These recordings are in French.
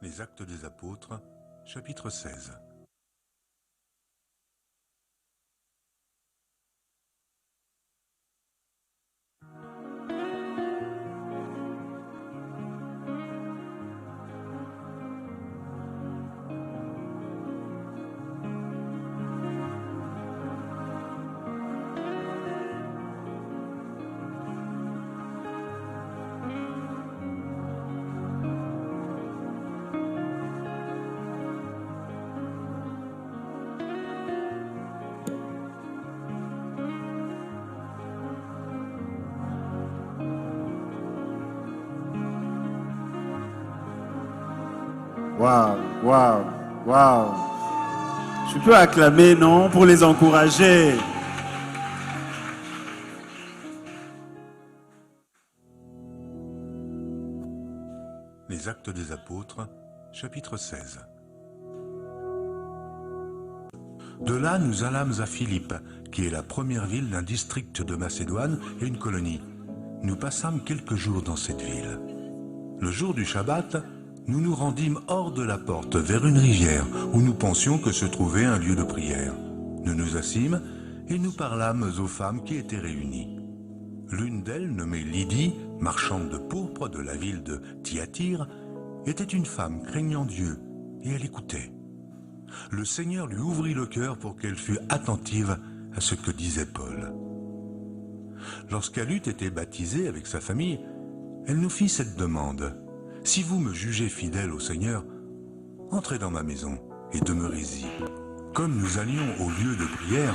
Les Actes des Apôtres, chapitre 16. Waouh, waouh, waouh. Je peux acclamer, non, pour les encourager. Les Actes des Apôtres, chapitre 16. De là, nous allâmes à Philippe, qui est la première ville d'un district de Macédoine et une colonie. Nous passâmes quelques jours dans cette ville. Le jour du Shabbat, nous nous rendîmes hors de la porte, vers une rivière, où nous pensions que se trouvait un lieu de prière. Nous nous assîmes et nous parlâmes aux femmes qui étaient réunies. L'une d'elles, nommée Lydie, marchande de pourpre de la ville de Thyatire, était une femme craignant Dieu, et elle écoutait. Le Seigneur lui ouvrit le cœur pour qu'elle fût attentive à ce que disait Paul. Lorsqu'elle eut été baptisée avec sa famille, elle nous fit cette demande. « Si vous me jugez fidèle au Seigneur, entrez dans ma maison et demeurez-y. » Comme nous allions au lieu de prière,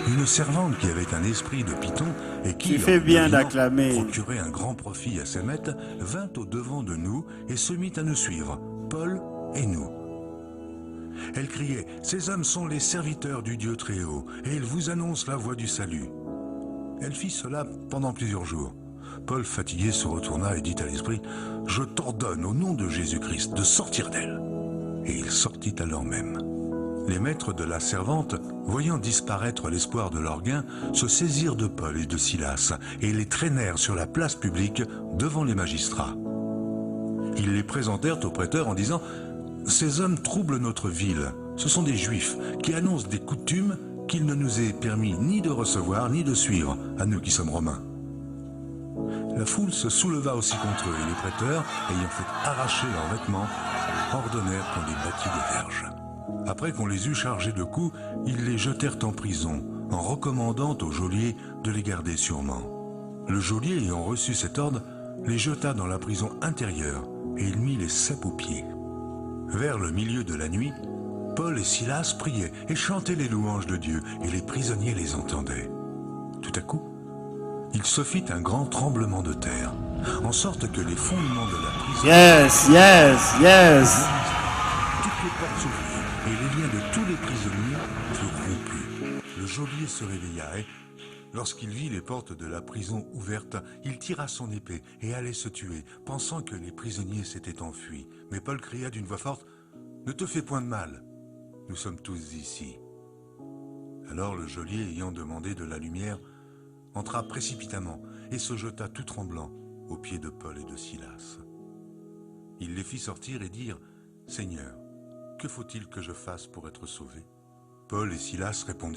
une servante qui avait un esprit de python et qui, fait bien d'acclamer, procurait un grand profit à ses maîtres, vint au devant de nous et se mit à nous suivre, Paul et nous. Elle criait, « Ces hommes sont les serviteurs du Dieu très haut, et ils vous annoncent la voie du salut. » Elle fit cela pendant plusieurs jours. Paul, fatigué, se retourna et dit à l'esprit, « Je t'ordonne au nom de Jésus-Christ de sortir d'elle. » Et il sortit alors même. Les maîtres de la servante, voyant disparaître l'espoir de leur gain, se saisirent de Paul et de Silas et les traînèrent sur la place publique devant les magistrats. Ils les présentèrent au prêteur en disant « Ces hommes troublent notre ville. Ce sont des Juifs qui annoncent des coutumes qu'il ne nous est permis ni de recevoir ni de suivre, à nous qui sommes Romains. » La foule se souleva aussi contre eux et les prêteurs, ayant fait arracher leurs vêtements, ordonnèrent qu'on les bâtît des verges. Après qu'on les eut chargés de coups, ils les jetèrent en prison, en recommandant au geôlier de les garder sûrement. Le geôlier, ayant reçu cet ordre, les jeta dans la prison intérieure, et il mit les ceps aux pieds. Vers le milieu de la nuit, Paul et Silas priaient et chantaient les louanges de Dieu, et les prisonniers les entendaient. Tout à coup, il se fit un grand tremblement de terre, en sorte que les fondements de la prison... Yes. Toutes les portes s'ouvrirent, et les liens de tous les prisonniers furent rompus. Le geôlier se réveilla et, lorsqu'il vit les portes de la prison ouvertes, il tira son épée et allait se tuer, pensant que les prisonniers s'étaient enfuis. Mais Paul cria d'une voix forte, « Ne te fais point de mal, nous sommes tous ici. » Alors le geôlier, ayant demandé de la lumière, entra précipitamment et se jeta tout tremblant aux pieds de Paul et de Silas. Il les fit sortir et dire, « Seigneur, que faut-il que je fasse pour être sauvé ?» Paul et Silas répondirent,